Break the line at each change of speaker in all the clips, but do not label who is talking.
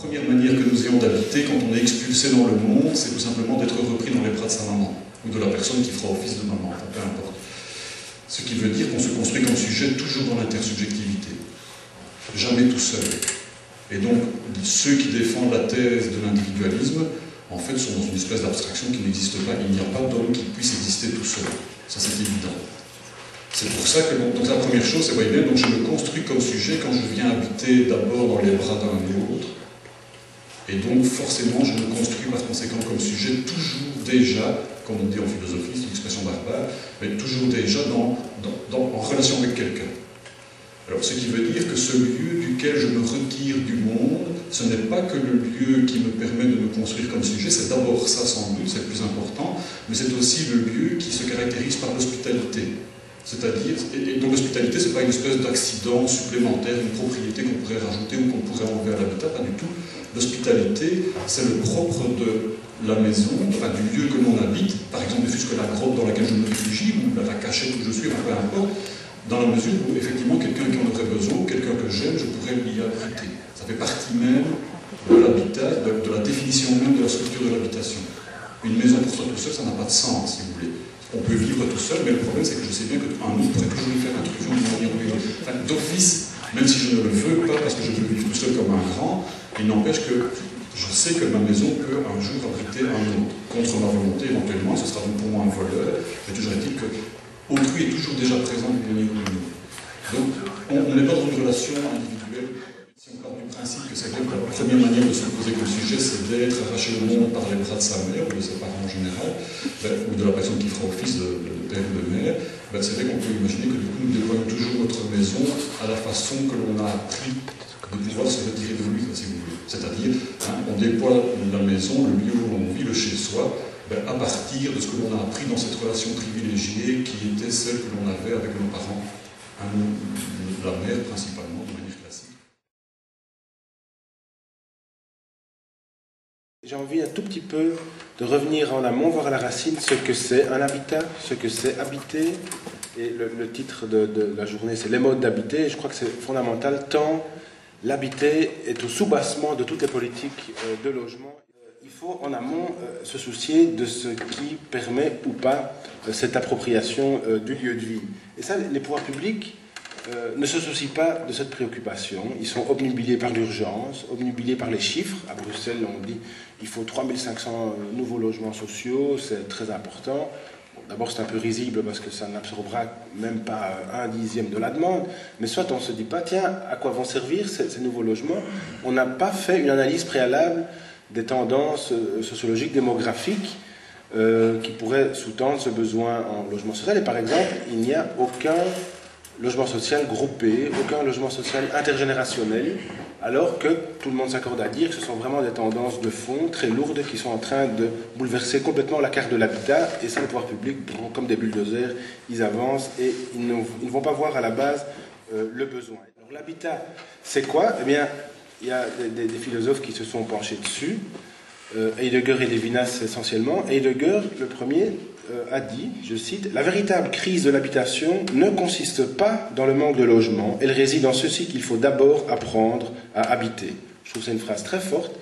première manière que nous ayons d'habiter quand on est expulsé dans le monde, c'est tout simplement d'être repris dans les bras de sa maman, ou de la personne qui fera office de maman, enfin, peu importe. Ce qui veut dire qu'on se construit comme sujet toujours dans l'intersubjectivité, jamais tout seul. Et donc, ceux qui défendent la thèse de l'individualisme, en fait, sont dans une espèce d'abstraction qui n'existe pas. Il n'y a pas d'homme qui puisse exister tout seul. Ça, c'est évident. C'est pour ça que, donc, la première chose, c'est, vous voyez bien, donc je me construis comme sujet quand je viens habiter d'abord dans les bras d'un autre. Et donc, forcément, je me construis par conséquent comme sujet, toujours déjà, comme on dit en philosophie, c'est une expression barbare, mais toujours déjà en relation avec quelqu'un. Alors, ce qui veut dire que ce lieu duquel je me retire du monde, ce n'est pas que le lieu qui me permet de me construire comme sujet, c'est d'abord ça sans doute, c'est le plus important, mais c'est aussi le lieu qui se caractérise par l'hospitalité. C'est-à-dire, et donc l'hospitalité, ce n'est pas une espèce d'accident supplémentaire, une propriété qu'on pourrait rajouter ou qu'on pourrait enlever à l'habitat, pas du tout. L'hospitalité, c'est le propre de la maison, enfin du lieu que l'on habite, par exemple, ne fût-ce que la grotte dans laquelle je me réfugie, ou la cachette où je suis, enfin peu importe, dans la mesure où, effectivement, quelqu'un qui en aurait besoin, ou quelqu'un que j'aime, je pourrais l'y abriter. Ça fait partie même de l'habitat, de la définition même de la structure de l'habitation. Une maison pour soi tout seul, ça n'a pas de sens, si vous voulez. On peut vivre tout seul, mais le problème, c'est que je sais bien qu'un autre pourrait toujours y faire intrusion d'une manière ou d'une autre. Enfin, d'office, même si je ne le veux pas, parce que je veux vivre tout seul comme un grand, il n'empêche que je sais que ma maison peut un jour abriter un autre. Contre ma volonté, éventuellement, ce sera donc pour moi un voleur, mais toujours est-il que autrui est toujours déjà présent d'une manière ou d'une autre. Donc, on n'est pas dans une relation individuelle. Si on part du principe que c'est que la première manière de se poser comme sujet, c'est d'être arraché au monde par les bras de sa mère, ou de ses parents en général, ou de la personne qui fera office de père ou de mère, c'est vrai qu'on peut imaginer que du coup, nous déployons toujours notre maison à la façon que l'on a appris de pouvoir se retirer de lui, si vous voulez. C'est-à-dire, on déploie la maison, le lieu où l'on vit, le chez-soi, à partir de ce que l'on a appris dans cette relation privilégiée qui était celle que l'on avait avec nos parents, la mère principalement, de manière classique.
J'ai envie un tout petit peu de revenir en amont, voir à la racine ce que c'est un habitat, ce que c'est habiter. Et le titre de la journée, c'est les modes d'habiter. Je crois que c'est fondamental, tant l'habiter est au soubassement de toutes les politiques de logement. Il faut en amont se soucier de ce qui permet ou pas cette appropriation du lieu de vie. Et ça, les pouvoirs publics ne se soucient pas de cette préoccupation. Ils sont obnubilés par l'urgence, obnubilés par les chiffres. À Bruxelles, on dit qu'il faut 3500 nouveaux logements sociaux, c'est très important. Bon, d'abord, c'est un peu risible parce que ça n'absorbera même pas un dixième de la demande. Mais soit on ne se dit pas, tiens, à quoi vont servir ces nouveaux logements? On n'a pas fait une analyse préalable des tendances sociologiques, démographiques qui pourraient sous-tendre ce besoin en logement social. Et par exemple, il n'y a aucun logement social groupé, aucun logement social intergénérationnel, alors que tout le monde s'accorde à dire que ce sont vraiment des tendances de fond très lourdes qui sont en train de bouleverser complètement la carte de l'habitat. Et ça, les pouvoirs publics, comme des bulldozers, ils avancent et ils ne vont pas voir à la base le besoin. Alors l'habitat, c'est quoi? Eh bien, il y a des philosophes qui se sont penchés dessus, Heidegger et Levinas essentiellement. Heidegger, le premier, a dit, je cite, « La véritable crise de l'habitation ne consiste pas dans le manque de logement, elle réside dans ceci qu'il faut d'abord apprendre à habiter. » Je trouve que c'est une phrase très forte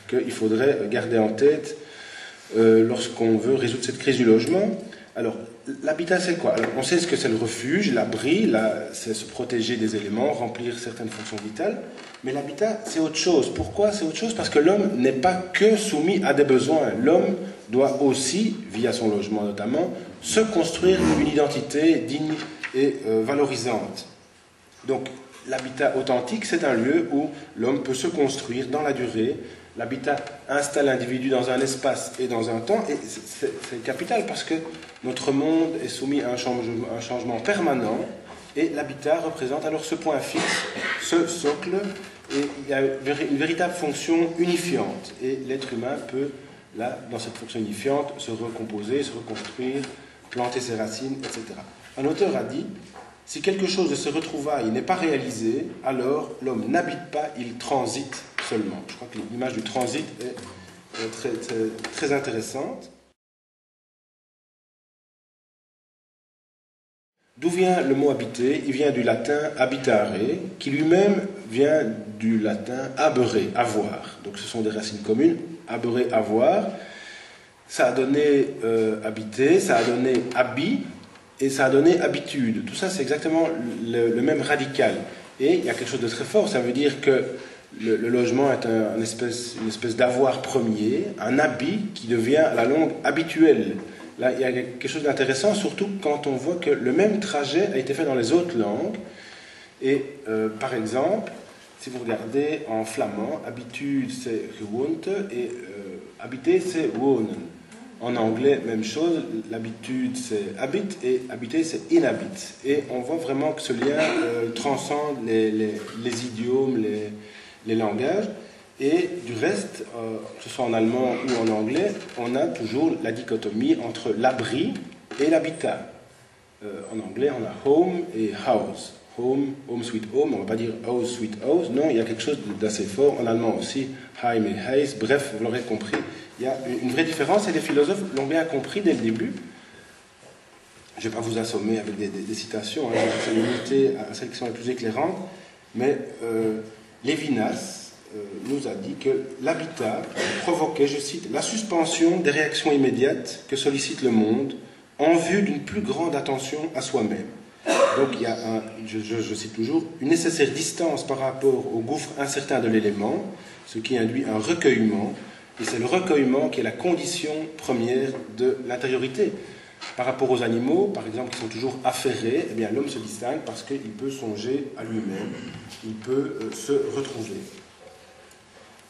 qu'il faudrait garder en tête lorsqu'on veut résoudre cette crise du logement. Alors, l'habitat, c'est quoi? Alors, on sait ce que c'est le refuge, l'abri, c'est se protéger des éléments, remplir certaines fonctions vitales. Mais l'habitat, c'est autre chose. Pourquoi c'est autre chose? Parce que l'homme n'est pas que soumis à des besoins. L'homme doit aussi, via son logement notamment, se construire une identité digne et valorisante. Donc, l'habitat authentique, c'est un lieu où l'homme peut se construire dans la durée. L'habitat installe l'individu dans un espace et dans un temps, et c'est capital parce que notre monde est soumis à un changement permanent, et l'habitat représente alors ce point fixe, ce socle, et il y a une véritable fonction unifiante. Et l'être humain peut, là, dans cette fonction unifiante, se recomposer, se reconstruire, planter ses racines, etc. Un auteur a dit, si quelque chose de ce retrouvailles n'est pas réalisé, alors l'homme n'habite pas, il transite seulement. Je crois que l'image du transit est très, très, très intéressante. D'où vient le mot habiter? Il vient du latin habitare, qui lui-même vient du latin habere, avoir. Donc ce sont des racines communes, habere, avoir. Ça a donné habiter, ça a donné habit et ça a donné habitude. Tout ça, c'est exactement le même radical. Et il y a quelque chose de très fort, ça veut dire que le logement est une espèce d'avoir premier, un habit qui devient à la longue habituel. Là, il y a quelque chose d'intéressant, surtout quand on voit que le même trajet a été fait dans les autres langues. Et par exemple, si vous regardez en flamand, habitude c'est gewoonte et habiter c'est wonen. En anglais, même chose, l'habitude c'est habit et habiter c'est inhabit. Et on voit vraiment que ce lien transcende les idiomes, les langages. Et du reste, que ce soit en allemand ou en anglais, on a toujours la dichotomie entre l'abri et l'habitat. En anglais, on a home et house. Home sweet home, on ne va pas dire house sweet house. Non, il y a quelque chose d'assez fort. En allemand aussi, heim et heis. Bref, vous l'aurez compris, il y a une vraie différence et les philosophes l'ont bien compris dès le début. Je ne vais pas vous assommer avec des citations, hein, je vais limiter à celles qui sont les plus éclairantes, mais Lévinas nous a dit que l'habitat provoquait, je cite, la suspension des réactions immédiates que sollicite le monde en vue d'une plus grande attention à soi-même. Donc il y a, je cite toujours, une nécessaire distance par rapport au gouffre incertain de l'élément, ce qui induit un recueillement, et c'est le recueillement qui est la condition première de l'intériorité. Par rapport aux animaux, par exemple, qui sont toujours affairés, eh bien l'homme se distingue parce qu'il peut songer à lui-même, il peut se retrouver.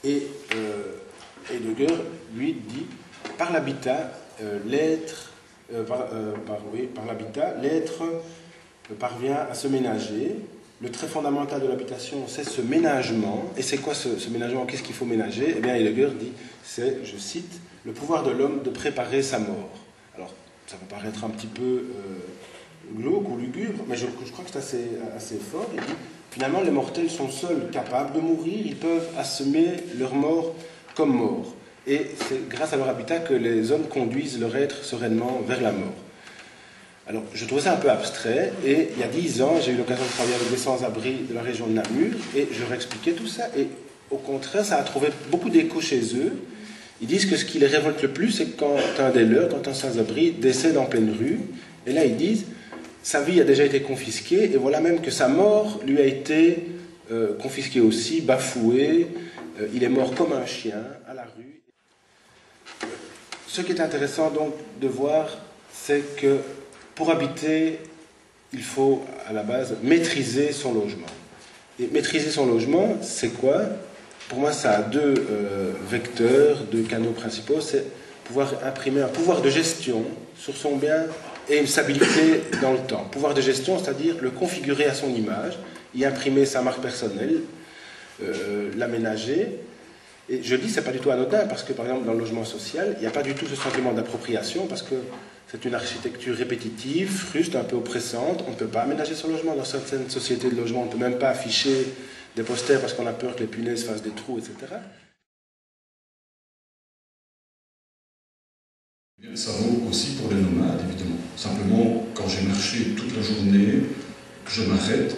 Et Heidegger, lui, dit, par l'habitat, l'être, par l'habitat, l'être parvient à se ménager. Le trait fondamental de l'habitation, c'est ce ménagement. Et c'est quoi ce ménagement? Qu'est-ce qu'il faut ménager? Eh bien, Heidegger dit, c'est, je cite, le pouvoir de l'homme de préparer sa mort. Alors, ça peut paraître un petit peu glauque ou lugubre, mais je crois que c'est assez fort. Il dit, finalement, les mortels sont seuls capables de mourir, ils peuvent assumer leur mort comme mort. Et c'est grâce à leur habitat que les hommes conduisent leur être sereinement vers la mort. Alors, je trouvais ça un peu abstrait, et il y a 10 ans, j'ai eu l'occasion de travailler avec des sans-abri de la région de Namur, et je leur expliquais tout ça, et au contraire, ça a trouvé beaucoup d'écho chez eux. Ils disent que ce qui les révolte le plus, c'est quand un des leurs, quand un sans-abri, décède en pleine rue, et là, ils disent, sa vie a déjà été confisquée, et voilà même que sa mort lui a été confisquée aussi, bafouée, il est mort comme un chien, à la rue. Ce qui est intéressant donc de voir, c'est que pour habiter, il faut à la base maîtriser son logement. Et maîtriser son logement, c'est quoi? Pour moi, ça a deux vecteurs, deux canaux principaux. C'est pouvoir imprimer un pouvoir de gestion sur son bien et une stabilité dans le temps. Pouvoir de gestion, c'est-à-dire le configurer à son image, y imprimer sa marque personnelle, l'aménager. Et je dis, c'est pas du tout anodin, parce que par exemple, dans le logement social, il n'y a pas du tout ce sentiment d'appropriation, parce que c'est une architecture répétitive, fruste, un peu oppressante. On ne peut pas aménager son logement. Dans certaines sociétés de logement, on ne peut même pas afficher des posters parce qu'on a peur que les punaises fassent des trous, etc.
Ça vaut aussi pour les nomades, évidemment. Simplement, quand j'ai marché toute la journée, que je m'arrête,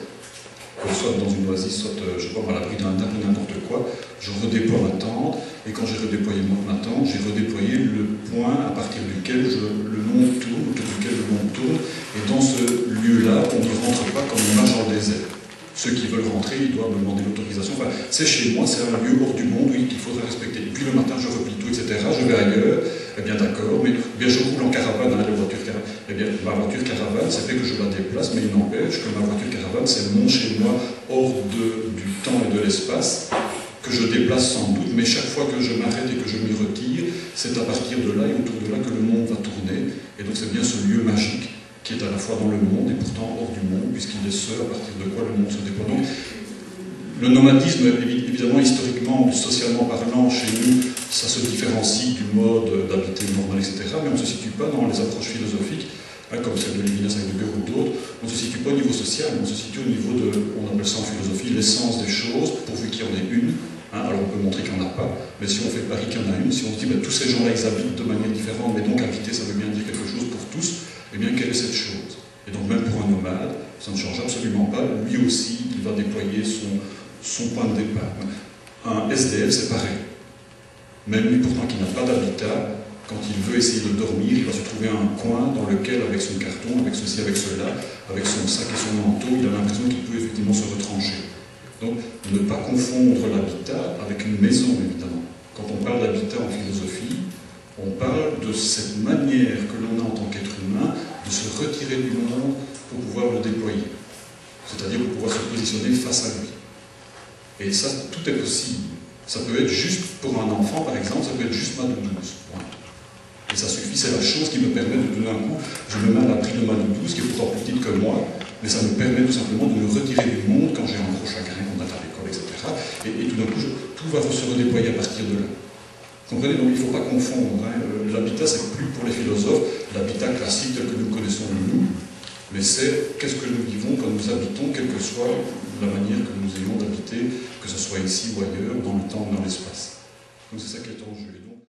soit dans une oasis, soit je sais pas, à l'abri d'un arbre ou n'importe quoi, je redéploie ma tente, et quand j'ai redéployé ma tente, j'ai redéployé le point à partir duquel le monde tourne, autour duquel le monde tourne, et dans ce lieu-là, on ne rentre pas comme on marche dans le désert. Ceux qui veulent rentrer, ils doivent me demander l'autorisation. Enfin, c'est chez moi, c'est un lieu hors du monde, oui, qu'il faudrait respecter. Et puis le matin, je replie tout, etc. Je vais ailleurs, eh bien d'accord, mais bien je roule en caravane, hein, la voiture caravane. Eh bien, ma voiture caravane, ça fait que je la déplace, mais il n'empêche que ma voiture caravane, c'est mon chez moi, hors du temps et de l'espace, que je déplace sans doute, mais chaque fois que je m'arrête et que je m'y retire, c'est à partir de là et autour de là que le monde va tourner. Et donc c'est bien ce lieu magique qui est à la fois dans le monde et pourtant hors du monde, puisqu'il est ce à partir de quoi le monde se déploie. Donc, le nomadisme, évidemment, historiquement, socialement parlant, chez nous, ça se différencie du mode d'habiter normal, etc. Mais on ne se situe pas dans les approches philosophiques, hein, comme celle de Lévinas, Heidegger ou d'autres. On ne se situe pas au niveau social, on se situe au niveau de, on appelle ça en philosophie, l'essence des choses, pourvu qu'il y en ait une. Hein, alors on peut montrer qu'il n'y en a pas, mais si on fait pari qu'il y en a une, si on se dit ben, tous ces gens-là ils habitent de manière différente, mais donc habiter ça veut bien dire quelque chose pour tous, eh bien quelle est cette chose? Et donc même pour un nomade, ça ne change absolument pas, lui aussi il va déployer son point de départ. Un SDF, c'est pareil. Même lui, pourtant, qui n'a pas d'habitat, quand il veut essayer de dormir, il va se trouver un coin dans lequel, avec son carton, avec ceci, avec cela, avec son sac et son manteau, il a l'impression qu'il peut effectivement se retrancher. Donc, ne pas confondre l'habitat avec une maison, évidemment. Quand on parle d'habitat en philosophie, on parle de cette manière que l'on a en tant qu'être humain de se retirer du monde pour pouvoir le déployer. C'est-à-dire pour pouvoir se positionner face à lui. Et ça, tout est possible. Ça peut être juste, pour un enfant par exemple, ça peut être juste ma doudouse. Et ça suffit, c'est la chose qui me permet de tout d'un coup, je me mets à l'abri de ma doudouse, qui est pourtant plus petite que moi, mais ça me permet tout simplement de me retirer du monde quand j'ai un gros chagrin qu'on a à l'école, etc. Et tout d'un coup, tout va se redéployer à partir de là. Vous comprenez? Donc il ne faut pas confondre. Hein. L'habitat, c'est plus pour les philosophes l'habitat classique tel que nous connaissons nous, mais c'est qu'est-ce que nous vivons quand nous habitons, quelle que soit la manière que nous ayons d'habiter, que ce soit ici ou ailleurs, dans le temps ou dans l'espace. Donc c'est ça qui est en jeu.